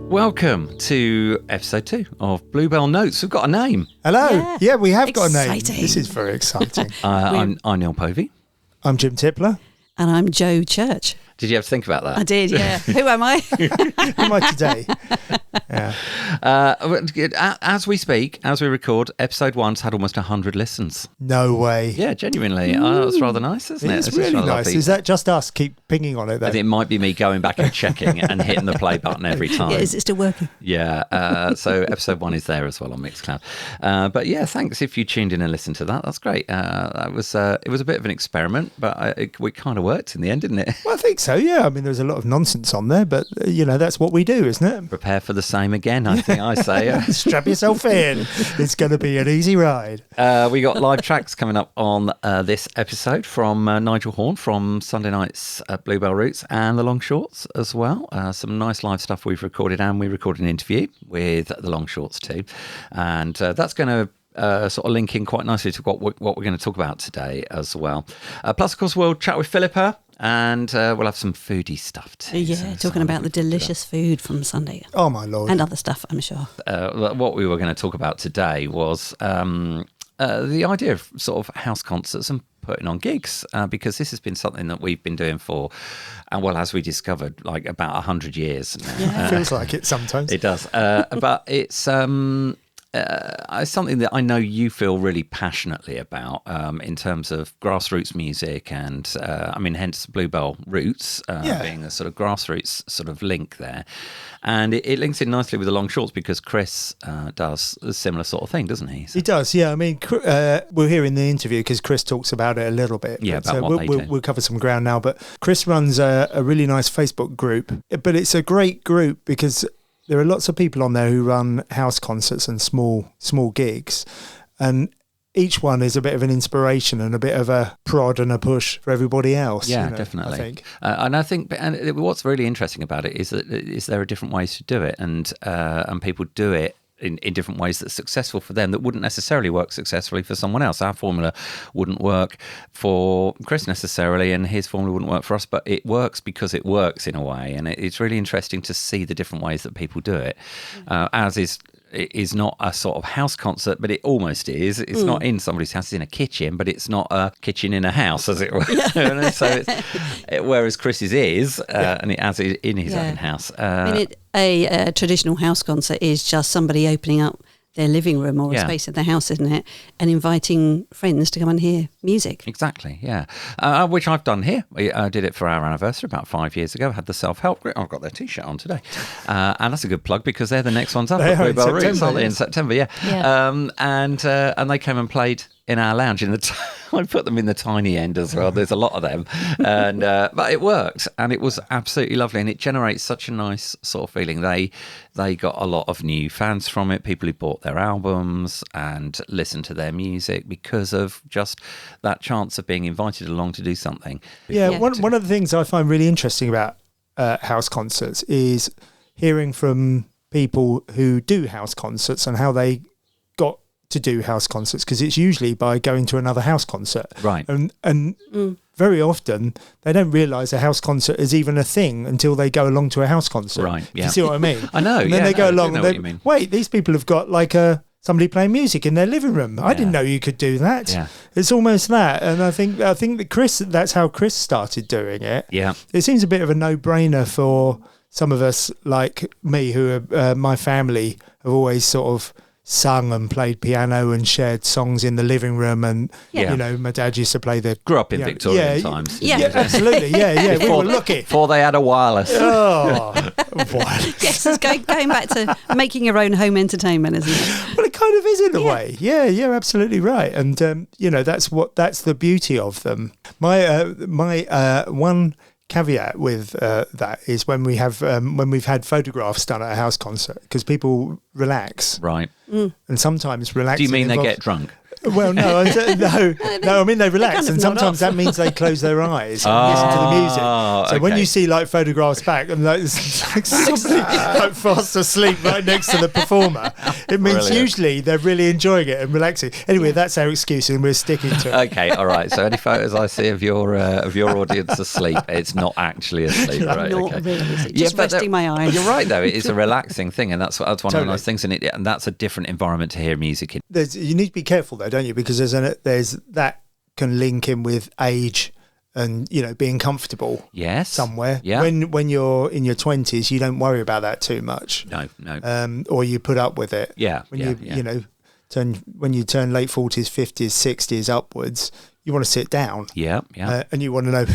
Welcome to episode 2 of Bluebell Notes. We've got a name. Hello. Yeah, we have got a name. Exciting. This is very exciting. I'm Neil Povey. I'm Jim Tippler. And I'm Joe Church. Did you have to think about that? I did, yeah. Who am I? Who am I today? Yeah. As we speak, as we record, episode 1's had almost 100 listens. No way. Yeah, genuinely. That's rather nice, isn't it? It's really nice. Lovely. Is that just us keep pinging on it then? It might be me going back and checking and hitting the play button every time. Yeah, is it still working? Yeah. So episode 1 is there as well on Mixcloud. But yeah, thanks if you tuned in and listened to that. That's great. It was a bit of an experiment, but it kind of worked in the end, didn't it? Well, I think so, yeah. I mean, there's a lot of nonsense on there, but, that's what we do, isn't it? Prepare for the same again, I think I say. Strap yourself in. It's going to be an easy ride. We got live tracks coming up on this episode from Nigel Horn from Sunday night's Bluebell Roots and the Long Shorts as well. Some nice live stuff we've recorded, and we recorded an interview with the Long Shorts too. And that's going to sort of link in quite nicely to what we're going to talk about today as well. Plus, of course, we'll chat with Philippa. And we'll have some foodie stuff too. Yeah, talking about the delicious food from Sunday. Oh, my Lord. And other stuff, I'm sure. What we were going to talk about today was the idea of sort of house concerts and putting on gigs, because this has been something that we've been doing for, as we discovered, like about 100 years now. Yeah. Feels like it sometimes. It does. But it's something that I know you feel really passionately about in terms of grassroots music and, hence Bluebell Roots being a sort of grassroots sort of link there. And it links in nicely with the Long Shorts because Chris does a similar sort of thing, doesn't he? He does, yeah. I mean, we'll hear in the interview because Chris talks about it a little bit. Yeah, about what they do. We'll cover some ground now. But Chris runs a really nice Facebook group. But it's a great group because there are lots of people on there who run house concerts and small gigs, and each one is a bit of an inspiration and a bit of a prod and a push for everybody else. Yeah, definitely. I think. And I think, and what's really interesting about it is that there are different ways to do it, and people do it in different ways that's successful for them that wouldn't necessarily work successfully for someone else. Our formula wouldn't work for Chris necessarily, and his formula wouldn't work for us, but it works because it works in a way, and it's really interesting to see the different ways that people do it. It is not a sort of house concert, but it almost is. It's not in somebody's house, it's in a kitchen, but it's not a kitchen in a house, as it were. Yeah. So whereas Chris's is, and it has it in his own house. A traditional house concert is just somebody opening up their living room or a space in the house, isn't it? And inviting friends to come and hear music. Exactly, yeah. Which I've done here. I did it for our anniversary about 5 years ago. I had the self-help group. I've got their T-shirt on today. And that's a good plug because they're the next ones up at Bluebell Roots, aren't they, in September, yeah. And they came and played in our lounge. I put them in the tiny end as well. There's a lot of them. And but it worked, and it was absolutely lovely, and it generates such a nice sort of feeling. They got a lot of new fans from it, people who bought their albums and listened to their music because of just that chance of being invited along to do something. Yeah, one of the things I find really interesting about house concerts is hearing from people who do house concerts and how they got to do house concerts, because it's usually by going to another house concert, right? And very often they don't realise a house concert is even a thing until they go along to a house concert, right? Yeah. You see what I mean? I know. And then they go along and they wait, these people have got like somebody playing music in their living room. I didn't know you could do that. Yeah. It's almost that, and I think that that's how Chris started doing it. Yeah, it seems a bit of a no-brainer for some of us like me, who are my family have always sort of sung and played piano and shared songs in the living room, and my dad used to play grew up in Victorian times. Yeah, absolutely. Yeah. We were lucky before they had a wireless. Oh, wireless. Yes, it's going back to making your own home entertainment, isn't it? Well, it kind of is in a way. Yeah, you're absolutely right, and that's the beauty of them. My one caveat with that is when we've had photographs done at a house concert, because people relax, right? And sometimes relaxing. Do you mean they get drunk? Well, no. I mean, they relax, kind of and sometimes that means they close their eyes and listen to the music. So when you see like photographs back and like, like somebody like fast asleep right next to the performer, it means usually they're really enjoying it and relaxing. Anyway, that's our excuse, and we're sticking to it. Okay, all right. So any photos I see of your audience asleep, it's not actually asleep, right? Not Okay. really. Just resting my eyes. You're right, though. It is a relaxing thing, and that's one of the nice things in it. And that's a different environment to hear music in. You need to be careful though, don't you? Because there's that can link in with age and being comfortable. Yes. Somewhere. Yeah. When you're in your 20s, you don't worry about that too much. No. Or you put up with it. Yeah. When you turn late 40s, 50s, 60s upwards, you want to sit down. Yeah. And you want to know.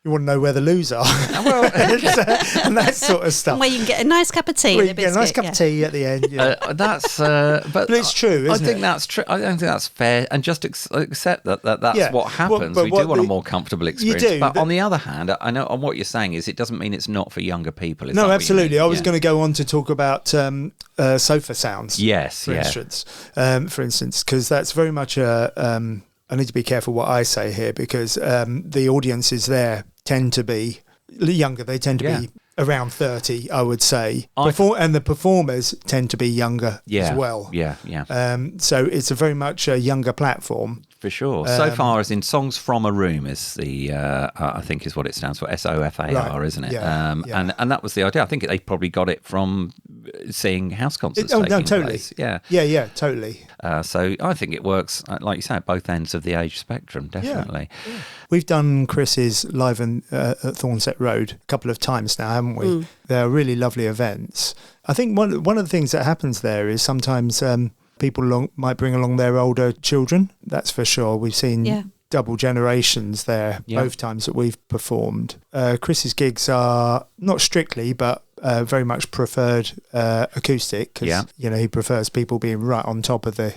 You want to know where the loos are, and that sort of stuff. Where you can get a nice cup of tea. Where you get a nice cup of tea at the end. But it's true, isn't it? I think that's true. I don't think that's fair, and just accept that's what happens. We do want a more comfortable experience. You do, but on the other hand, I know on what you're saying is it doesn't mean it's not for younger people. No, absolutely. I was going to go on to talk about sofa sounds. Yes, for instance, because that's very much I need to be careful what I say here because the audiences there tend to be younger. They tend to be around 30, I would say. And the performers tend to be younger as well. Yeah. So it's a very much a younger platform. For sure. So far as in Songs from a Room is the, I think is what it stands for, SOFAR, right. Isn't it? And that was the idea. I think they probably got it from seeing house concerts taking place. Yeah, totally. So I think it works, like you say, at both ends of the age spectrum, definitely. Yeah. We've done Chris's live at Thornset Road a couple of times now, haven't we? Mm. They're really lovely events. I think one of the things that happens there is sometimes people might bring along their older children. That's for sure. We've seen double generations there both times that we've performed. Chris's gigs are not strictly, but very much preferred acoustic because he prefers people being right on top of the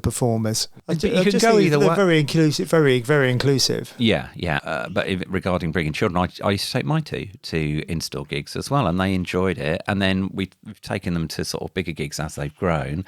performers. You can go either way. They're very inclusive, very, very inclusive. Yeah. But regarding bringing children, I used to take my two to in-store gigs as well, and they enjoyed it. And then we've taken them to sort of bigger gigs as they've grown.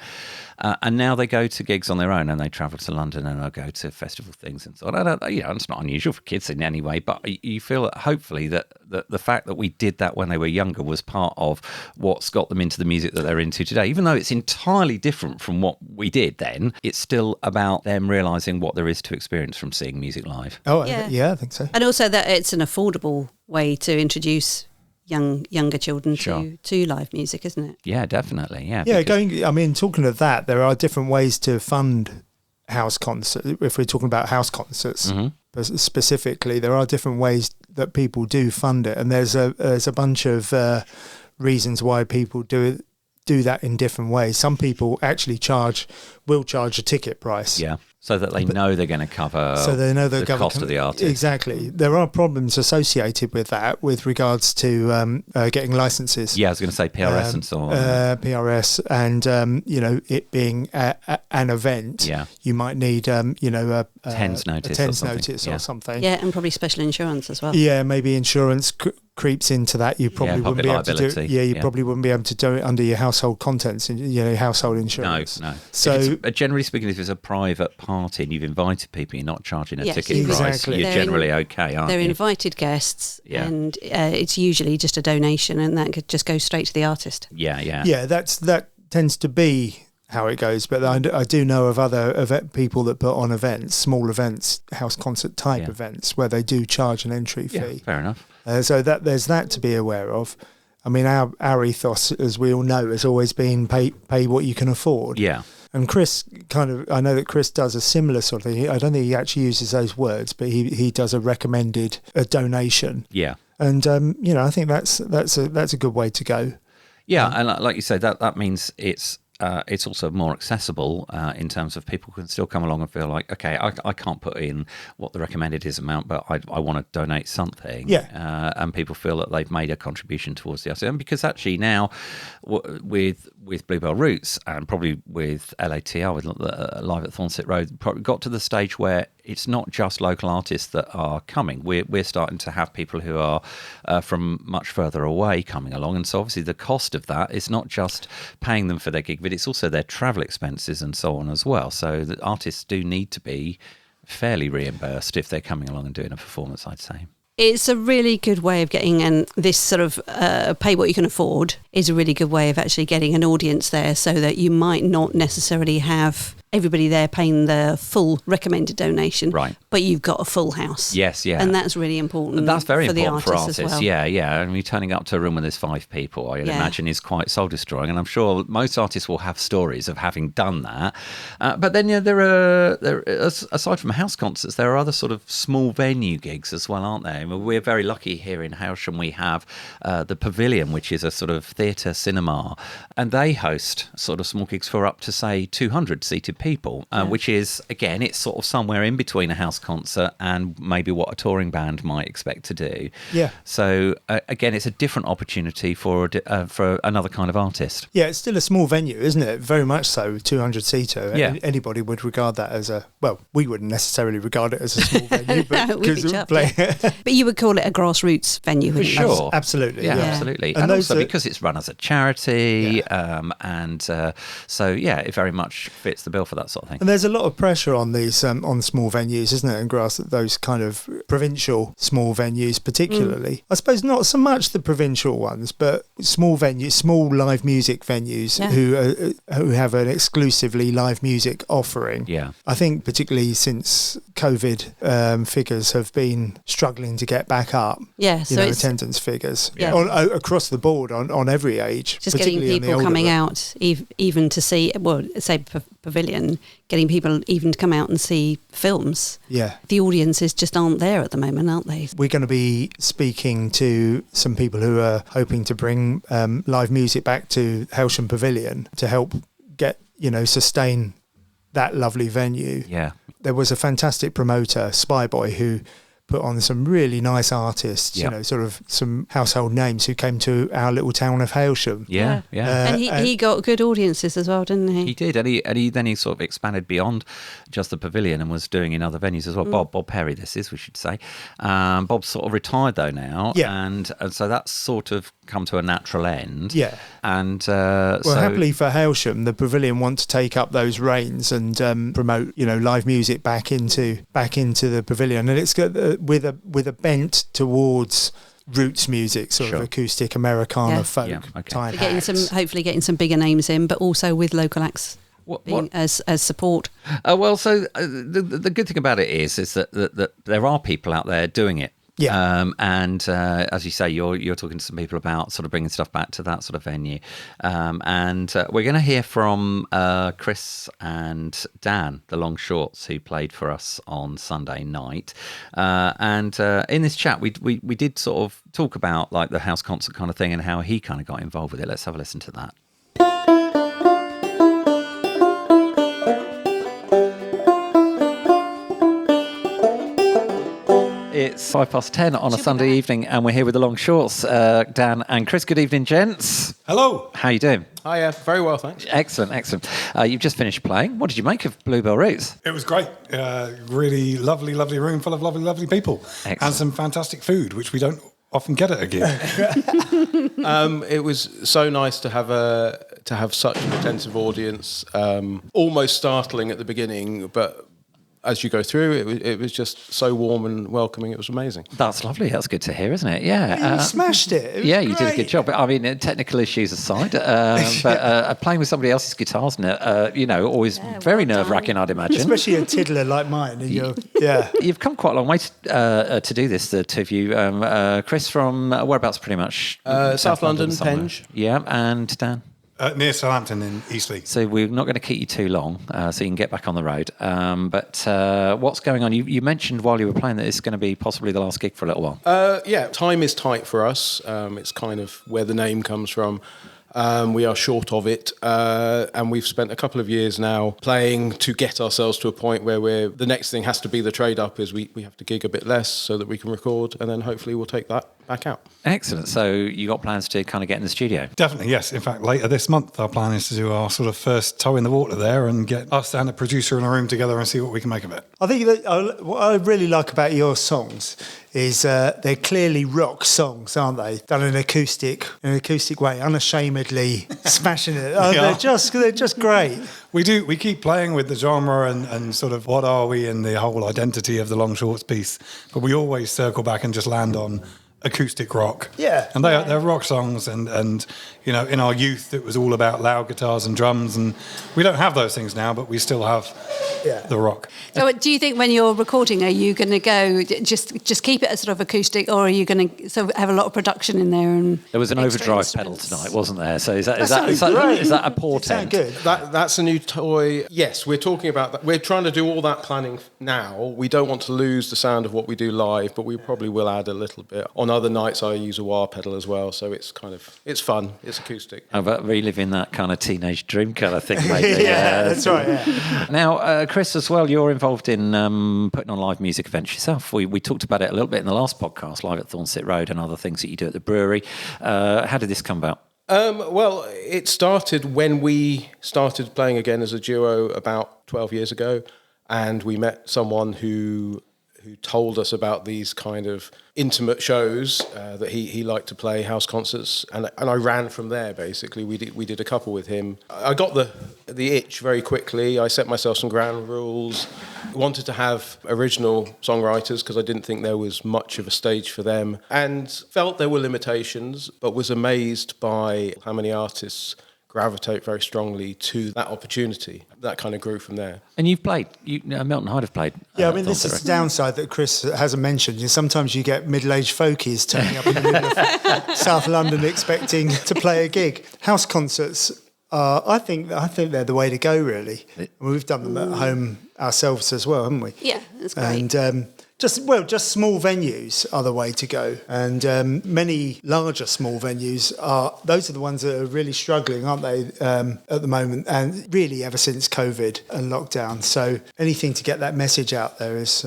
And now they go to gigs on their own, and they travel to London, and they'll go to festival things and so on. It's not unusual for kids in any way, but you feel that hopefully that the fact that we did that when they were younger was part of what's got them into the music that they're into today. Even though it's entirely different from what we did then, it's still about them realising what there is to experience from seeing music live. Oh, yeah, I think so. And also that it's an affordable way to introduce younger children to live music, isn't it? Yeah, definitely. Yeah. Talking of that, there are different ways to fund house concerts. If we're talking about house concerts specifically, there are different ways that people do fund it, and there's a bunch of reasons why people do that in different ways. Some people actually will charge a ticket price. Yeah. So that they know they're going to cover the cost of the artist. Exactly. There are problems associated with that with regards to getting licenses. Yeah, I was going to say PRS and so on. PRS and, it being an event, you might need, a TENS notice or something. Yeah, and probably special insurance as well. Yeah, maybe insurance creeps into that. You probably wouldn't be able to do it. Yeah, you probably wouldn't be able to do it under your household contents, household insurance. No. So generally speaking, if it's a private party and you've invited people, you're not charging a ticket price. Exactly. You're generally okay, aren't you? They're invited guests, and it's usually just a donation, and that could just go straight to the artist. Yeah. Yeah, that tends to be how it goes, but I do know of other people that put on events, small events, house concert type events, where they do charge an entry fee. Yeah, fair enough. So there's that to be aware of. I mean, our ethos, as we all know, has always been pay what you can afford. Yeah. And Chris I know that Chris does a similar sort of thing. I don't think he actually uses those words, but he does a donation. Yeah. And I think that's a good way to go. Yeah, and like you say, that means it's also more accessible in terms of people can still come along and feel like, okay, I can't put in what the recommended is amount, but I want to donate something. Yeah. And people feel that they've made a contribution towards the artist. And because actually now with Bluebell Roots and probably with LATR, with Live at Thornset Road, probably got to the stage where it's not just local artists that are coming. We're starting to have people who are from much further away coming along, and so obviously the cost of that is not just paying them for their gig, but it's also their travel expenses and so on as well. So the artists do need to be fairly reimbursed if they're coming along and doing a performance, I'd say. It's a really good way of getting, and this sort of pay what you can afford is a really good way of actually getting an audience there, so that you might not necessarily have everybody there paying the full recommended donation, right? But you've got a full house. Yes, yeah, and that's really important. That's very for important the for artists artists. as well. Yeah. I mean, turning up to a room where there's 5 people, I imagine is quite soul destroying, and I'm sure most artists will have stories of having done that. But then, there are aside from house concerts, there are other sort of small venue gigs as well, aren't there? I mean, we're very lucky here in Howsham. We have the Pavilion, which is a sort of theatre cinema, and they host sort of small gigs for up to say 200 seated people, which is, again, it's sort of somewhere in between a house concert and maybe what a touring band might expect to do. Yeah. So again, it's a different opportunity for another kind of artist. Yeah, it's still a small venue, isn't it? Very much so, 200 seater. Yeah. Anybody would regard that as we wouldn't necessarily regard it as a small venue, but but you would call it a grassroots venue, wouldn't you? Sure. Absolutely. Yeah, absolutely. And also because it's run as a charity, so it very much fits the bill for that sort of thing. And there's a lot of pressure on these on small venues, isn't it? And those kind of provincial small venues, particularly. I suppose not so much the provincial ones, but small venues, small live music venues who have an exclusively live music offering. Yeah, I think particularly since COVID, figures have been struggling to get back up. Yeah, so attendance figures across the board on every age. Just getting people coming out, even to see, say Pavilion, getting people even to come out and see films. Yeah. The audiences just aren't there at the moment, aren't they? We're going to be speaking to some people who are hoping to bring live music back to Howsham Pavilion to help get, sustain that lovely venue. Yeah. There was a fantastic promoter, Spyboy, who put on some really nice artists, sort of some household names who came to our little town of Hailsham. Yeah. And he got good audiences as well, didn't he? He did, and he sort of expanded beyond just the Pavilion and was doing in other venues as well. Bob Perry, we should say. Bob's sort of retired though now, and so that's sort of come to a natural end. Yeah. And happily for Hailsham, the Pavilion want to take up those reins and promote, live music back into the Pavilion, and it's got with a bent towards roots music, sort of acoustic Americana folk type. Hopefully getting some bigger names in, but also with local acts as support. The good thing about it is that there are people out there doing it. Yeah, and as you say, you're talking to some people about sort of bringing stuff back to that sort of venue, and we're going to hear from Chris and Dan, the Long Shorts, who played for us on Sunday night, and in this chat we did sort of talk about like the house concert kind of thing and how he kind of got involved with it. Let's have a listen to that. It's 10:05 on a Sunday evening, and we're here with the Long Shorts, Dan and Chris. Good evening, gents. Hello. How you doing? Hiya. Very well, thanks. Excellent. You've just finished playing. What did you make of Bluebell Roots? It was great. Really lovely room full of lovely people. Excellent. And some fantastic food, which we don't often get at a gig. It was so nice to have such an attentive audience. Almost startling at the beginning, but as you go through, it was just so warm and welcoming. It was amazing. That's lovely. That's good to hear, isn't it? Yeah. You smashed it. You did a good job. But, I mean, technical issues aside, but playing with somebody else's guitars, always very nerve-wracking, I'd imagine. Especially a tiddler like mine. And You've come quite a long way to do this, the two of you. Chris from whereabouts, pretty much? South London, Penge. Yeah, and Dan? Near Southampton in Eastleigh. So we're not going to keep you too long, so you can get back on the road. But what's going on? You mentioned while you were playing that it's going to be possibly the last gig for a little while. Time is tight for us. It's kind of where the name comes from. We are short of it, and we've spent a couple of years now playing to get ourselves to a point where the next thing has to be the trade-up is we have to gig a bit less so that we can record, and then hopefully we'll take that back out. Excellent. So you got plans to kind of get in the studio? Definitely, yes. In fact, later this month, our plan is to do our sort of first toe in the water there and get us and a producer in a room together and see what we can make of it. I think that what I really like about your songs is they're clearly rock songs, aren't they? Done in an acoustic way, unashamedly smashing it. They're just great. We keep playing with the genre and sort of what are we and the whole identity of the Long Shorts piece, but we always circle back and just land on acoustic rock. Yeah. And they're rock songs and you know, in our youth it was all about loud guitars and drums, and we don't have those things now, but we still have the rock. So do you think when you're recording, are you going to go just keep it as sort of acoustic, or are you going to sort of have a lot of production in there? And there was an overdrive pedal tonight, wasn't there? So is that a portent? Good. That's a new toy. Yes, we're talking about that. We're trying to do all that planning now. We don't want to lose the sound of what we do live, but we probably will add a little bit. On other nights, I use a wah pedal as well, so it's fun. It's acoustic. How about reliving that kind of teenage dream kind of thing, maybe? That's right. Yeah. Now, Chris, as well, you're involved in putting on live music events yourself. We talked about it a little bit in the last podcast, live at Thornsit Road and other things that you do at the brewery. How did this come about? Well, it started when we started playing again as a duo about 12 years ago, and we met someone who told us about these kind of intimate shows that he liked to play, house concerts, and I ran from there. Basically, we did a couple with him. I got the itch very quickly. I set myself some ground rules. Wanted to have original songwriters because I didn't think there was much of a stage for them, and felt there were limitations, but was amazed by how many artists gravitate very strongly to that opportunity. That kind of grew from there. And you've played, Milton Hyde have played. Yeah, I mean, this is the downside that Chris hasn't mentioned. Sometimes you get middle-aged folkies turning up in the middle of South London expecting to play a gig. House concerts, I think they're the way to go, really. We've done them at home ourselves as well, haven't we? Yeah, that's great. And just small venues are the way to go, and many larger small venues those are the ones that are really struggling, aren't they, at the moment, and really ever since COVID and lockdown. So anything to get that message out there is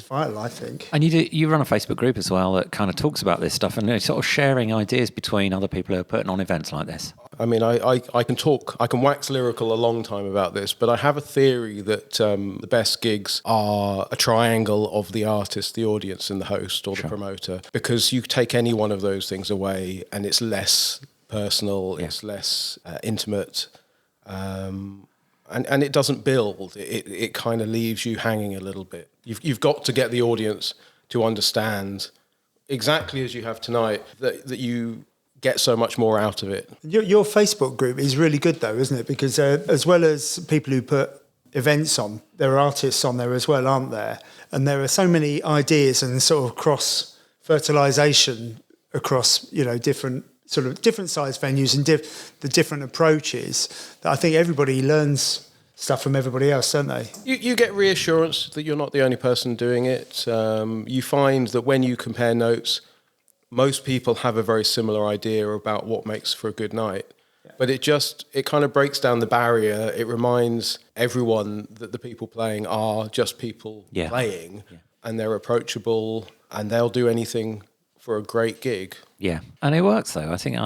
vital, I think. And you run a Facebook group as well that kind of talks about this stuff and sort of sharing ideas between other people who are putting on events like this. I mean, I can wax lyrical a long time about this, but I have a theory that the best gigs are a triangle of the artist, the audience, and the host or the promoter, because you take any one of those things away and it's less personal, it's less intimate, and it doesn't build. It kind of leaves you hanging a little bit. You've got to get the audience to understand, exactly as you have tonight, that you get so much more out of it. Your Facebook group is really good, though, isn't it? Because as well as people who put events on, there are artists on there as well, aren't there? And there are so many ideas and sort of cross-fertilisation across, different size venues and the different approaches, that I think everybody learns stuff from everybody else, don't they? You get reassurance that you're not the only person doing it. You find that when you compare notes, most people have a very similar idea about what makes for a good night. But it kind of breaks down the barrier. It reminds everyone that the people playing are just people playing, and they're approachable, and they'll do anything for a great gig. Yeah, and it works though. I think,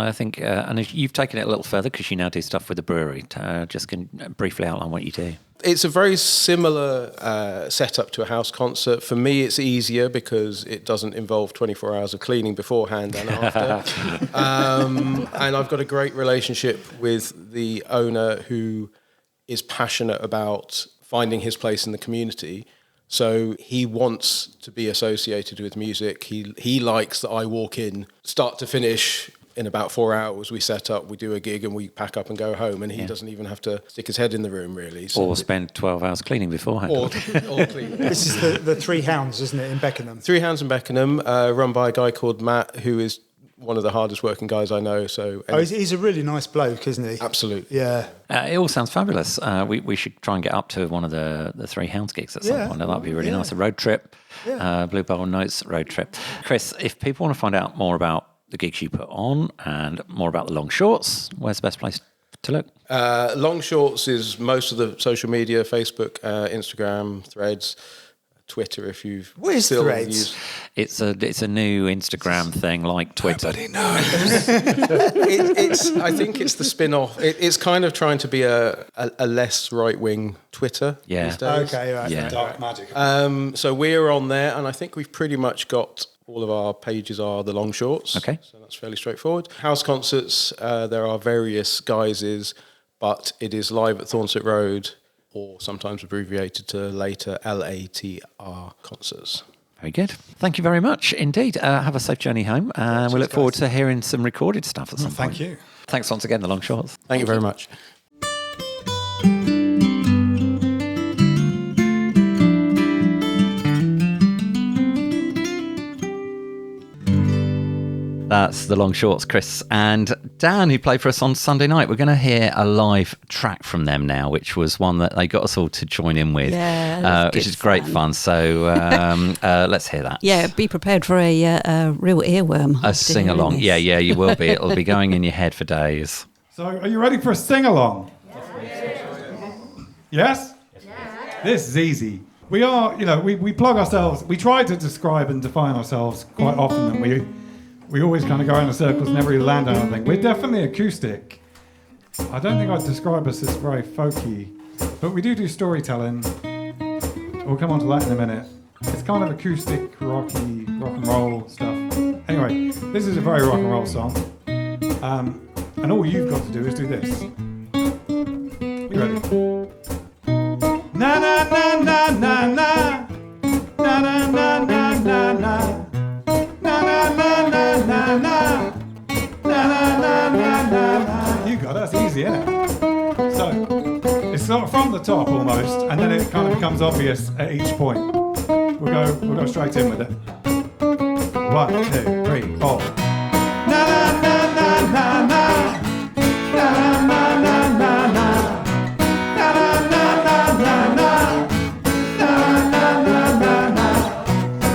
and you've taken it a little further because you now do stuff with the brewery. Just can briefly outline what you do. It's a very similar setup to a house concert. For me, it's easier because it doesn't involve 24 hours of cleaning beforehand and after. And I've got a great relationship with the owner who is passionate about finding his place in the community. So he wants to be associated with music. He likes that I walk in, start to finish, in about 4 hours. We set up, we do a gig, and we pack up and go home. And he doesn't even have to stick his head in the room, really. So or spend 12 hours cleaning beforehand. Or cleaning. This is the Three Hounds, isn't it, in Beckenham? Three Hounds in Beckenham, run by a guy called Matt, who is one of the hardest working guys I know. So he's a really nice bloke, isn't he? Absolutely. Yeah. It all sounds fabulous. We should try and get up to one of the Three Hounds gigs at some point. That'd be really nice. A road trip. Yeah. Bluebell Notes road trip. Chris, if people want to find out more about the gigs you put on and more about the Long Shorts, where's the best place to look? Long Shorts is most of the social media, Facebook, Instagram, Threads, Twitter if you've What is still Threads? used. It's a new Instagram thing like Twitter. Nobody knows. I think it's the spin-off. It's kind of trying to be a less right-wing Twitter these days. Okay, right. Yeah. Dark magic. So we're on there, and I think we've pretty much got all of our pages are the long shorts. Okay. So that's fairly straightforward. House concerts, there are various guises, but it is live at Thornset Road, or sometimes abbreviated to later LATR concerts. Very good. Thank you very much indeed. Have a safe journey home. We look forward to hearing some recorded stuff at some point. Thank you. Thanks once again, the Long Shorts. Thank you very much. That's the Long Shorts, Chris and Dan, who played for us on Sunday night. We're going to hear a live track from them now, which was one that they got us all to join in with, which is great fun. So let's hear that. Yeah, be prepared for a real earworm. A sing-along. Yeah, you will be. It'll be going in your head for days. So, are you ready for a sing-along? Yes? This is easy. We are, we plug ourselves. We try to describe and define ourselves quite often, and we always kind of go around in circles, never really land on anything. We're definitely acoustic. I don't think I'd describe us as very folky, but we do storytelling. We'll come on to that in a minute. It's kind of acoustic, rocky, rock and roll stuff. Anyway, this is a very rock and roll song. And all you've got to do is do this. You ready? Na na na na na na na na na na na na. You got it. That's easy, isn't it? So it's sort of from the top almost, and then it kind of becomes obvious at each point. We'll go straight in with it. 1, 2, 3, 4. Na na na na na na. Na na na na na. Na na na na na na. Na na na na na.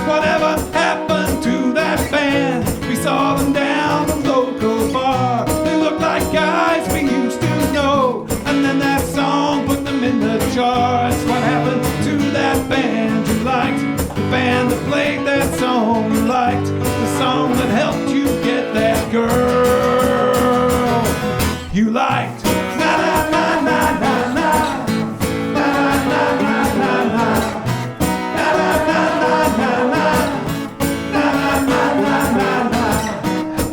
Whatever happened to that band? We saw them down the local bar. They looked like guys we used to know, and then that song put them in the charts. What happened to that band you liked? The band that played that song you liked, the song that helped you get that girl you liked. Na na na na na na. Na na na na na. Na na na na na na. Na na na na na.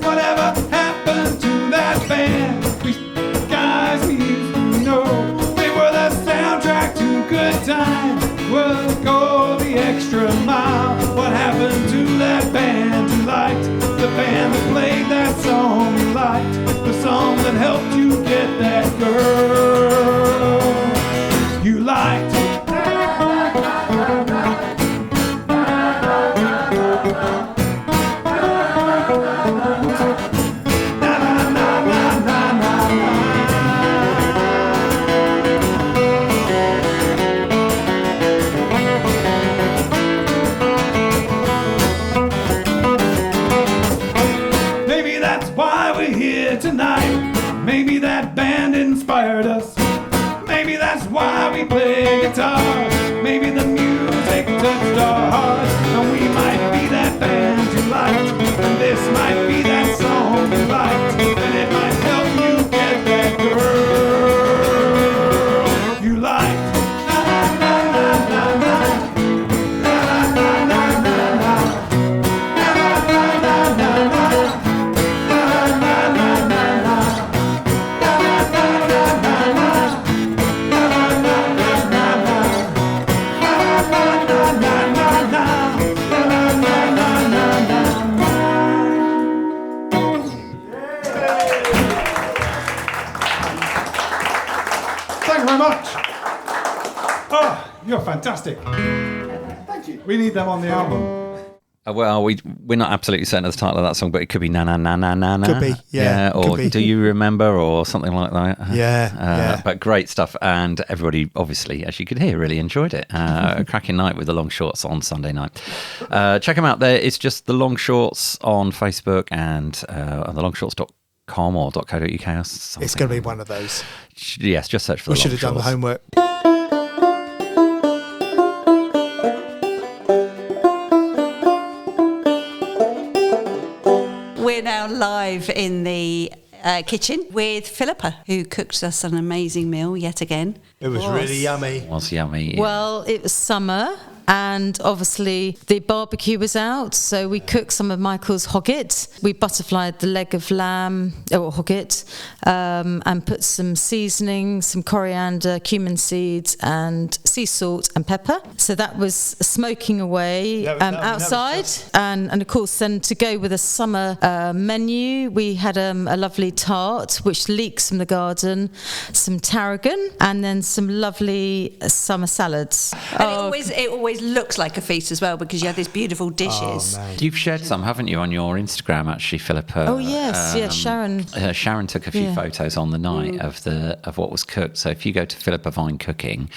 Whatever happened to that band? We guys we used to know. They were the soundtrack to good times. We'll go the extra mile. What happened to that band you liked? The band that played that song you liked, the song that helped you get that girl you liked. Maybe that band inspired us. Maybe that's why we play guitar. Maybe the music touched our hearts, and we might be that band you liked, and this might be that song you liked, and it might help you get that girl you liked. Na na na na na. Na na na na na. Na na na na na. Thank you very much. Oh, you're fantastic. Thank you. We need them on the album. Well, we're not absolutely certain of the title of that song, but it could be Na Na Na Na Na Na. Could be, yeah. Or could be. Do You Remember, or something like that. Yeah. But great stuff, and everybody, obviously, as you could hear, really enjoyed it. A cracking night with the Long Shorts on Sunday night. Check them out there. It's just the Long Shorts on Facebook and thelongshorts.com or .co.uk or something. It's going to be one of those. Yes, just search for We the should Long have done the Shorts. homework. We're now live in the kitchen with Philippa, who cooked us an amazing meal yet again. It was really yummy. It was yummy. Yeah. Well, it was summer. And obviously the barbecue was out, so we cooked some of Michael's hogget. We butterflied the leg of lamb, or hogget, and put some seasoning, some coriander, cumin seeds, and sea salt and pepper. So that was smoking away outside. And of course, then to go with a summer menu, we had a lovely tart, which leeks from the garden, some tarragon, and then some lovely summer salads. And it always looks like a feast as well, because you have these beautiful dishes. You've shared some, haven't you, on your Instagram, actually, Philippa? Oh yes, yes, Sharon. Sharon took a few photos on the night of what was cooked. So if you go to Philippa Vine Cooking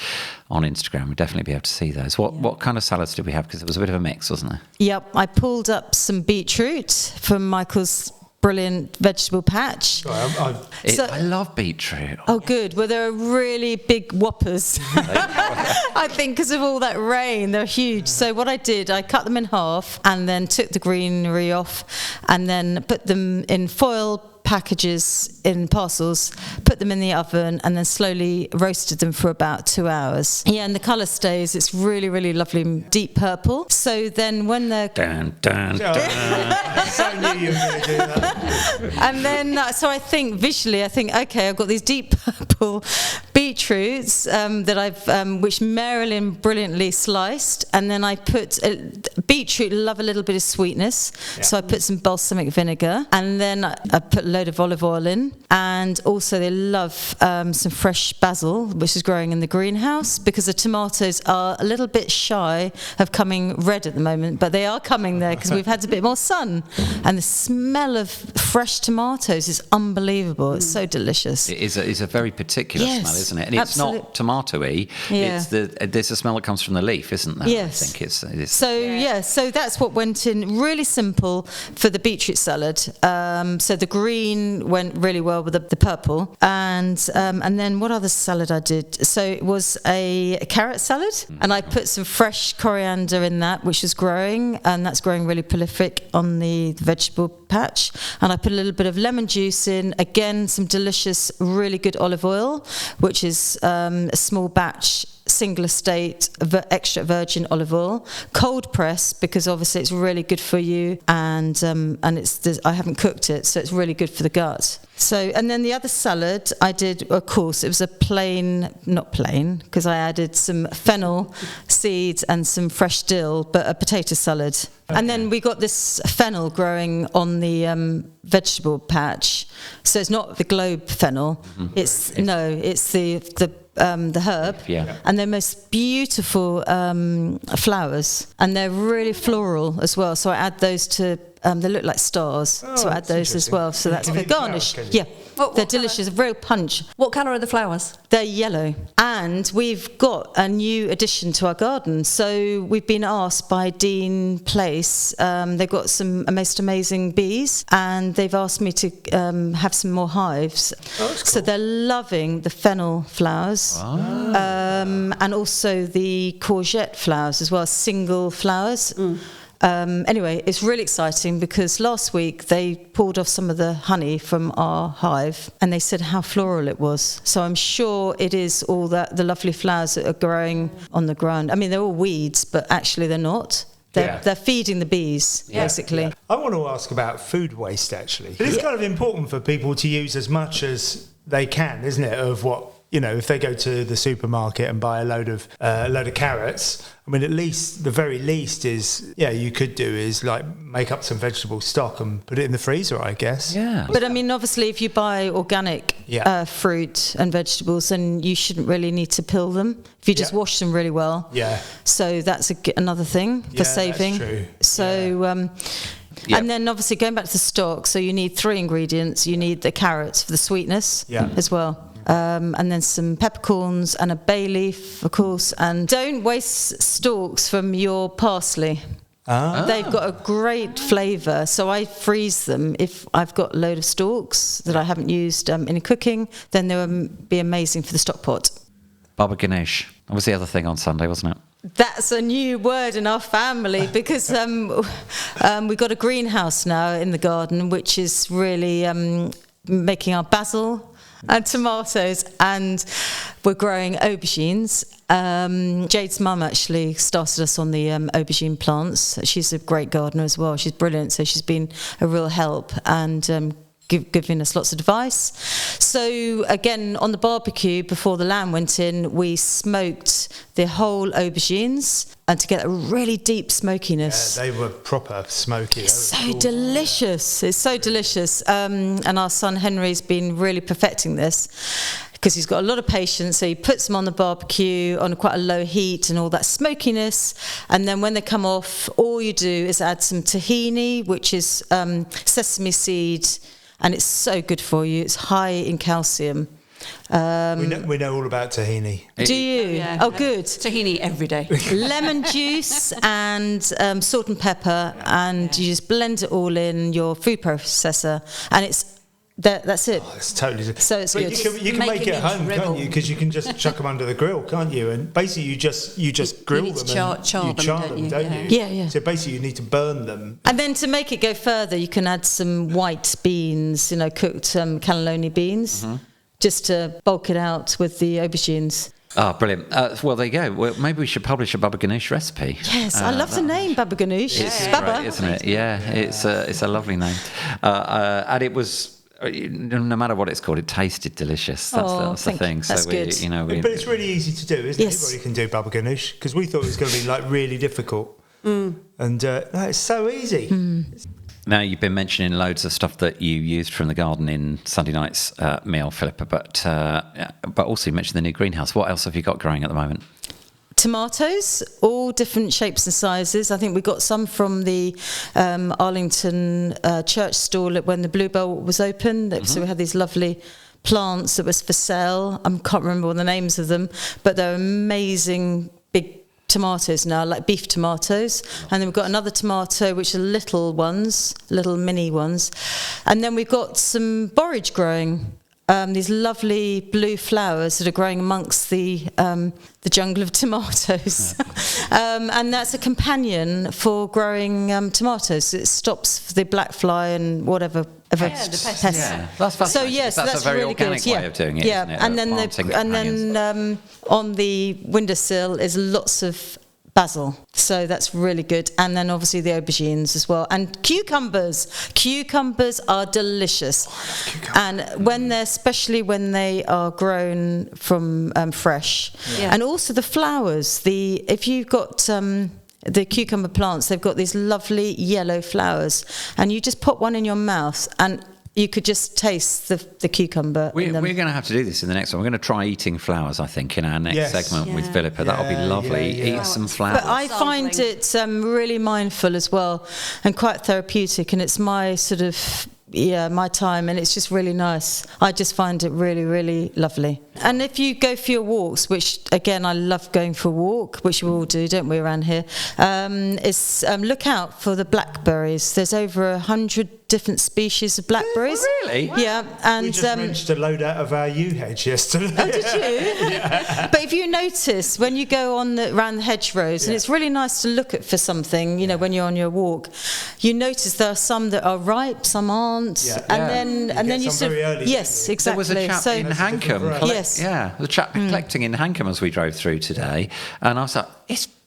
on Instagram, we'll definitely be able to see those. What kind of salads did we have? Because it was a bit of a mix, wasn't there? Yep, I pulled up some beetroot from Michael's brilliant vegetable patch. I love beetroot. Oh, good. Well, they're really big whoppers. I think because of all that rain, they're huge. So what I did, I cut them in half and then took the greenery off and then put them in foil packages in parcels, put them in the oven, and then slowly roasted them for about 2 hours. Yeah, and the colour stays. It's really, really lovely, deep purple. So then when they're... Dun, dun, dun. So knew you were going to do that. And then, so I think visually, okay, I've got these deep purple beetroots that which Marilyn brilliantly sliced, and then I put beetroot love a little bit of sweetness, so I put some balsamic vinegar, and then I put a load of olive oil in, and also they love some fresh basil, which is growing in the greenhouse, because the tomatoes are a little bit shy of coming red at the moment, but they are coming there because we've had a bit more sun, and the smell of fresh tomatoes is unbelievable. It's so delicious. It is a very particular smell, isn't it? And it's not tomatoey. Yeah. There's a smell that comes from the leaf, isn't there? Yes. I think it's so that's what went in. Really simple for the beetroot salad. So the green went really well with the purple, and then what other salad I did? So it was a carrot salad, and I put some fresh coriander in that, which is growing, and that's growing really prolific on the vegetable patch. And I put a little bit of lemon juice in, again some delicious, really good olive oil, which is a small batch, single estate, extra virgin olive oil, cold press, because obviously it's really good for you, and I haven't cooked it, so it's really good for the gut. So, and then the other salad I did, of course, it was not plain, because I added some fennel seeds and some fresh dill, but a potato salad. Okay. And then we got this fennel growing on the vegetable patch. So it's not the globe fennel. Mm-hmm. It's the herb, and they're most beautiful flowers, and they're really floral as well. So I add those to. They look like stars, so I add those as well. So that's for garnish. They're delicious, a real punch. What colour are the flowers? They're yellow. And we've got a new addition to our garden. So we've been asked by Dean Place. They've got some most amazing bees, and they've asked me to have some more hives. Oh, that's cool. So they're loving the fennel flowers, and also the courgette flowers as well, single flowers. Anyway, it's really exciting, because last week they pulled off some of the honey from our hive, and they said how floral it was. So I'm sure it is all the lovely flowers that are growing on the ground. I mean, they're all weeds, but actually they're not. They're feeding the bees, basically. Yeah. I want to ask about food waste, actually. It's kind of important for people to use as much as they can, isn't it, of what... if they go to the supermarket and buy a load of carrots, I mean, at least, the very least is, you could do is like make up some vegetable stock and put it in the freezer, I guess. Yeah. But I mean, obviously, if you buy organic fruit and vegetables, then you shouldn't really need to peel them if you just wash them really well. Yeah. So that's another thing for saving. That's true. So. And then obviously going back to the stock, so you need 3 ingredients. You need the carrots for the sweetness as well. And then some peppercorns and a bay leaf, of course. And don't waste stalks from your parsley. They've got a great flavour, so I freeze them. If I've got a load of stalks that I haven't used in cooking, then they would be amazing for the stock pot. Babaganoush. That was the other thing on Sunday, wasn't it? That's a new word in our family because we've got a greenhouse now in the garden, which is really making our basil and tomatoes, and we're growing aubergines. Jade's mum actually started us on the aubergine plants. She's a great gardener as well. She's brilliant, so she's been a real help and giving us lots of advice. So again, on the barbecue before the lamb went in, we smoked the whole aubergines and to get a really deep smokiness. They were proper smoky. It's so delicious. It's so delicious. And our son Henry's been really perfecting this because he's got a lot of patience. So he puts them on the barbecue on quite a low heat and all that smokiness. And then when they come off, all you do is add some tahini, which is sesame seed. And it's so good for you. It's high in calcium. We know all about tahini. Do you? Yeah. Oh, good. Tahini every day. Lemon juice and salt and pepper, and you just blend it all in your food processor, and that's it. Oh, it's totally. So it's but good. You can make it at home, can't you? Because you can just chuck them under the grill, can't you? And basically, you just grill need them. to char you them, char don't them, you? don't Yeah. you? Yeah. So basically, you need to burn them. And then to make it go further, you can add some white beans, cooked cannelloni beans, just to bulk it out with the aubergines. Oh, brilliant. Well, there you go. Well, maybe we should publish a babaganoush recipe. Yes, I love the name babaganoush. It's Baba. great, isn't it? Yeah, it's a lovely name. And it was, no matter what it's called, it tasted delicious. That's the thing. That's good. But it's really easy to do, isn't it? Yes. Everybody can do babaganoush because we thought it was going to be like really difficult. And no, it's so easy. Now, you've been mentioning loads of stuff that you used from the garden in Sunday night's meal, Philippa, but also you mentioned the new greenhouse. What else have you got growing at the moment? Tomatoes, all different shapes and sizes. I think we got some from the Arlington church stall when the Bluebell was open. So we had these lovely plants that was for sale. I can't remember all the names of them, but they're amazing big tomatoes now, like beef tomatoes. And then we've got another tomato, which are little mini ones. And then we've got some borage growing. These lovely blue flowers that are growing amongst the jungle of tomatoes. And that's a companion for growing tomatoes. It stops the black fly and whatever the pests. Yeah, that's fascinating. So yes, that's a very really organic good. way of doing it, yeah. isn't it? And then on the windowsill is lots of basil, so that's really good. And then obviously the aubergines as well, and cucumbers are delicious. And especially when they are grown from fresh. And also the flowers, if you've got the cucumber plants, they've got these lovely yellow flowers, and you just put one in your mouth and you could just taste the cucumber. We're going to have to do this in the next one. We're going to try eating flowers, I think, in our next segment with Philippa. That'll be lovely. Eat some flowers. But I find it really mindful as well and quite therapeutic, and it's my sort of my time, and it's just really nice. I just find it really, really lovely. And if you go for your walks, which again I love going for a walk, which we all do, don't we, around here, look out for the blackberries. There's over 100 different species of blackberries. Oh, really? Wow. Yeah. And we just wrenched a load out of our yew hedge yesterday. Oh, did you? Yeah. But if you notice when you go around the hedgerows, and it's really nice to look at for something, when you're on your walk, you notice there are some that are ripe, some aren't, and then you sort of yes, exactly. There was a chap in Hankham. Yes. Yeah, the chap collecting in Hankham as we drove through today, and I was like,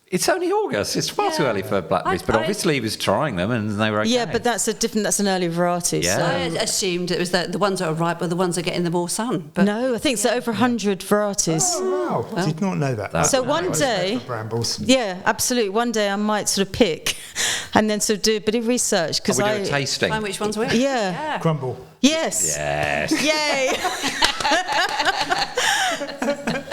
it's only August. It's far too early for blackberries, but obviously he was trying them and they were okay. Yeah, but that's an early variety. Yeah. So. I assumed it was the ones that are ripe were the ones that are getting the more sun. But No, I think it's over 100 varieties. Oh, wow. Did not know that. So one day, brambles. yeah, absolutely. One day I might sort of pick and then sort of do a bit of research. We do a tasting. find which ones were Yeah. Crumble. Yes. Yes. Yay.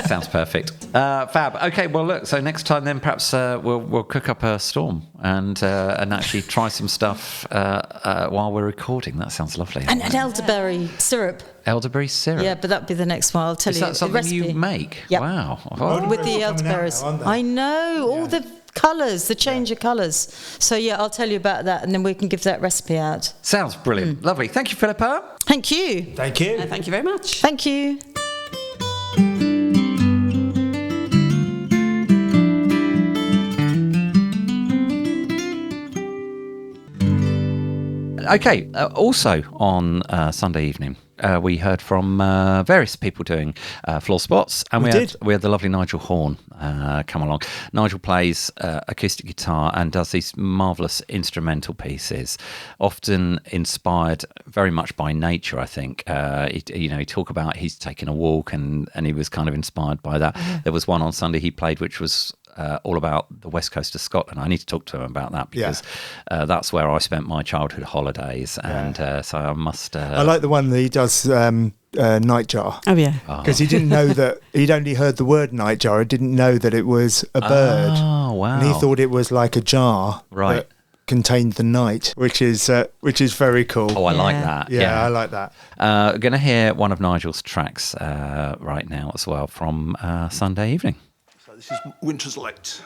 Sounds perfect. Fab. Okay, well, look, so next time then perhaps we'll cook up a storm and actually try some stuff while we're recording. That sounds lovely. And elderberry syrup. Elderberry syrup? Yeah, but that'll be the next one. I'll tell Is you that the something recipe. you make? Yep. Wow. Oh. With the Elderberries are coming out elderberries. now, aren't they? I know, all the colours, the change of colours. So yeah, I'll tell you about that and then we can give that recipe out. Sounds brilliant. Lovely. Thank you, Philippa. Thank you. Thank you. thank you very much. Thank you. Okay, also on Sunday evening, we heard from various people doing floor spots, and we had the lovely Nigel Horn come along. Nigel plays acoustic guitar and does these marvellous instrumental pieces, often inspired very much by nature, I think. He talk about he's taken a walk and he was kind of inspired by that. Yeah. There was one on Sunday he played which was all about the west coast of Scotland. I need to talk to him about that because that's where I spent my childhood holidays, and so I must. I like the one that he does nightjar. Oh yeah, because he didn't know that he'd only heard the word nightjar. He didn't know that it was a bird. Oh wow! And he thought it was like a jar, right? That contained the night, which is very cool. Oh, I like that. Yeah, I like that. Going to hear one of Nigel's tracks right now as well from Sunday evening. This is Winter's Light.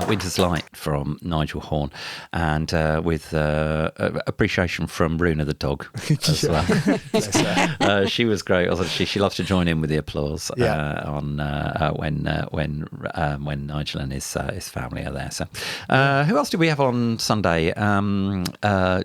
Winter's Light from Nigel Horn, and with appreciation from Runa the dog as well. She was great, wasn't she? She loves to join in with the applause on when Nigel and his family are there. So, who else did we have on Sunday?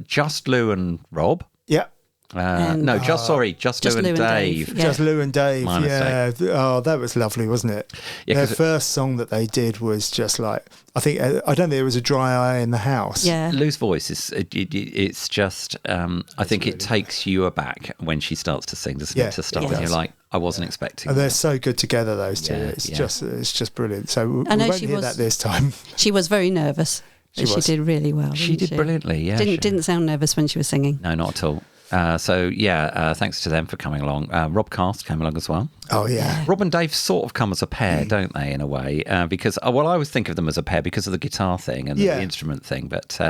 Just Lou and Rob. Yeah. Just Lou and Dave. Yeah. Just Lou and Dave. My mistake. Oh, that was lovely, wasn't it? Yeah, their first song that they did was just like, I don't think there was a dry eye in the house. Yeah. Lou's voice is it's just I think it takes you aback when she starts to sing, doesn't it? To start, and you're like, I wasn't expecting. And they're so good together, those two. It's just brilliant. So we won't hear that this time. She was very nervous. She did really well. She did brilliantly. Yeah. Didn't sound nervous when she was singing. No, not at all. Thanks to them for coming along. Rob Cast came along as well. Oh, yeah. Rob and Dave sort of come as a pair, don't they, in a way? Because, I always think of them as a pair because of the guitar thing and the instrument thing. But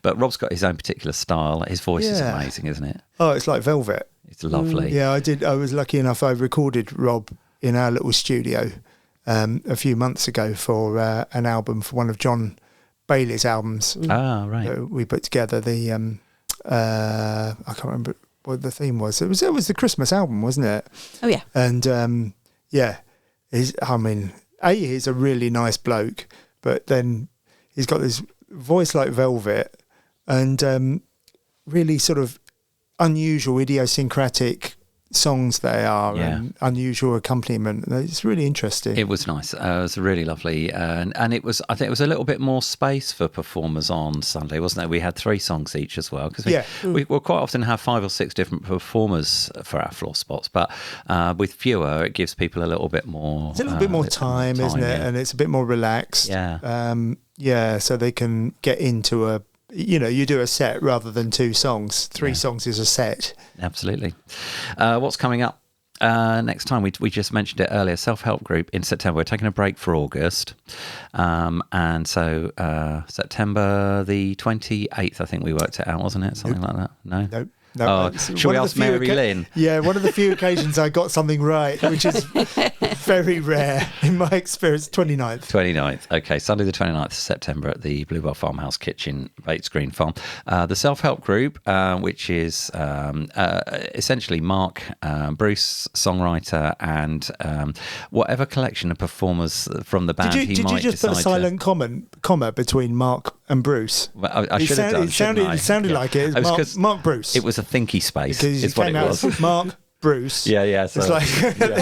Rob's got his own particular style. His voice is amazing, isn't it? Oh, it's like velvet. It's lovely. Yeah, I was lucky enough. I recorded Rob in our little studio. a few months ago for an album, for one of John Bailey's albums. Ah, right. That we put together. The I can't remember what the theme was. It was the Christmas album, wasn't it? Oh yeah. And he's a really nice bloke, but then he's got this voice like velvet and really sort of unusual, idiosyncratic songs they are, and unusual accompaniment. It's really interesting. It was nice. It was really lovely, and I think it was a little bit more space for performers on Sunday, wasn't it? We had 3 songs each as well, because we will quite often have 5 or 6 different performers for our floor spots, but with fewer, it gives people a little bit more. It's a little bit more time, isn't it? Yeah. And it's a bit more relaxed. Yeah. So they can get into you do a set rather than 2 songs. 3 songs is a set. Absolutely. What's coming up next time? We just mentioned it earlier. Self-help group in September. We're taking a break for August. And so September the 28th, I think we worked it out, wasn't it? Something like that. No? Nope. No, shall we ask Mary Lynn? Yeah, one of the few occasions I got something right, which is very rare in my experience. 29th. 29th. Okay, Sunday the 29th of September at the Bluebell Farmhouse Kitchen, Bates Green Farm. The self-help group, which is essentially Mark, Bruce, songwriter, and whatever collection of performers from the band Did you just put a silent comma between Mark and Bruce? Well, I should have done. It sounded like it. Mark Bruce. It was a thinky space. Because is what it was. Mark Bruce. Yeah. So, it's like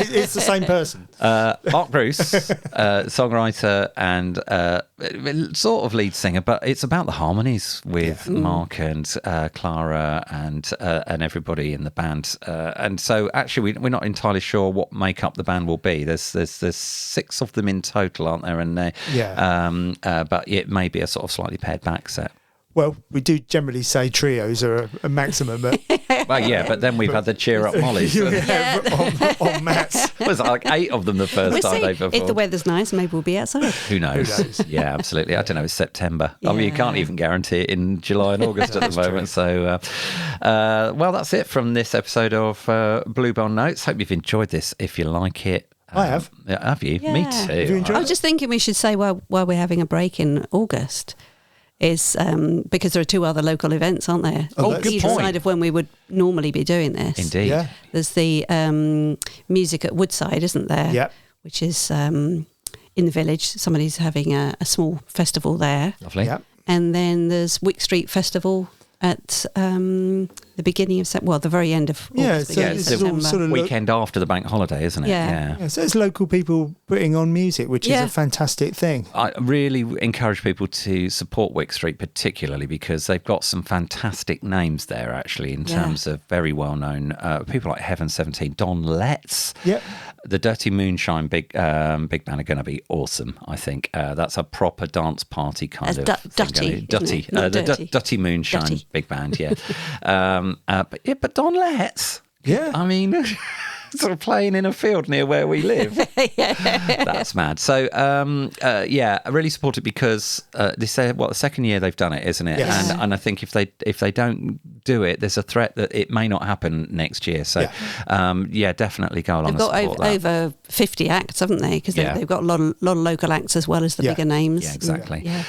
it's the same person. Mark Bruce, songwriter and sort of lead singer, but it's about the harmonies with Mark and Clara and everybody in the band. And so actually, we're not entirely sure what makeup the band will be. There's 6 of them in total, aren't there? And but it may be a sort of slightly pared back set. Well, we do generally say trios are a maximum. But then we've had the Cheer Up Mollies. on Matt's. It was like 8 of them the first time they performed. If the weather's nice, maybe we'll be outside. Who knows? Yeah, absolutely. I don't know, it's September. I mean, you can't even guarantee it in July and August at the moment. So, well, that's it from this episode of Bluebell Notes. Hope you've enjoyed this. If you like it. I have. Have you? Yeah. Me too. Have you enjoyed I was just thinking we should say while we're having a break in August is because there are 2 other local events, aren't there? Good Either point. side of when we would normally be doing this. Indeed. Yeah. There's the music at Woodside, isn't there? Yep. Which is in the village. Somebody's having a small festival there. Lovely. Yep. And then there's Wick Street Festival at the beginning of the very end of August. So beginning of it's all September. sort of Weekend after the bank holiday, isn't it? Yeah. so it's local people putting on music, which is a fantastic thing. I really encourage people to support Wick Street, particularly because they've got some fantastic names there, actually, in terms of very well-known people like Heaven 17, Don Letts. Yep. The Dirty Moonshine big band are going to be awesome, I think. That's a proper dance party kind of thing. Dirty Moonshine big band, yeah. But Don Letts. Yeah. I mean... sort of playing in a field near where we live. That's mad. So, I really support it because this is the second year they've done it, isn't it? Yes. And I think if they don't do it, there's a threat that it may not happen next year. So, definitely go along. They've got and support that. over 50 acts, haven't they? Because they've got a lot of local acts as well as the bigger names. Yeah, exactly. Yeah.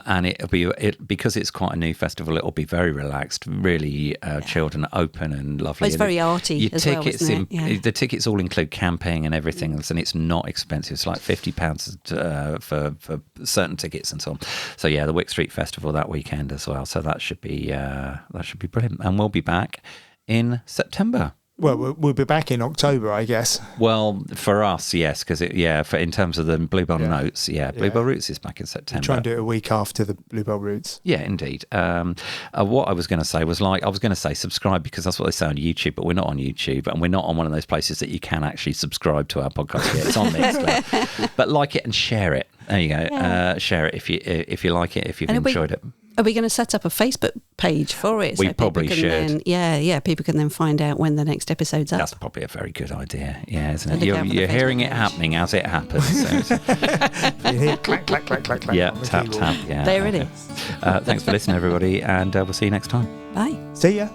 And it'll be because it's quite a new festival. It'll be very relaxed, really chilled and open and lovely. Well, it's very arty as well, isn't it? The tickets all include camping and everything else, and it's not expensive. It's like £50 for certain tickets and so on. So the Wick Street Festival that weekend as well. So that should be brilliant, and we'll be back in September. Well, we'll be back in October, I guess. Well, for us, yes, because in terms of the Bluebell Notes, Bluebell Roots is back in September. Try and do it a week after the Bluebell Roots. Yeah, indeed. What I was going to say was subscribe, because that's what they say on YouTube, but we're not on YouTube, and we're not on one of those places that you can actually subscribe to our podcast yet. It's on Mixcloud. But like it and share it. There you go. Yeah. Share it if you like it, if you've enjoyed it. Are we going to set up a Facebook page for it? We probably should. People can then find out when the next episode's up. That's probably a very good idea. Yeah, isn't it? Look out for the You're hearing Facebook it page. happening as it happens. So You hear clack, clack, clack, clack, clack. yeah, on the tap, keyboard. tap. Yeah. There it okay. is. Thanks for listening, everybody, and we'll see you next time. Bye. See ya.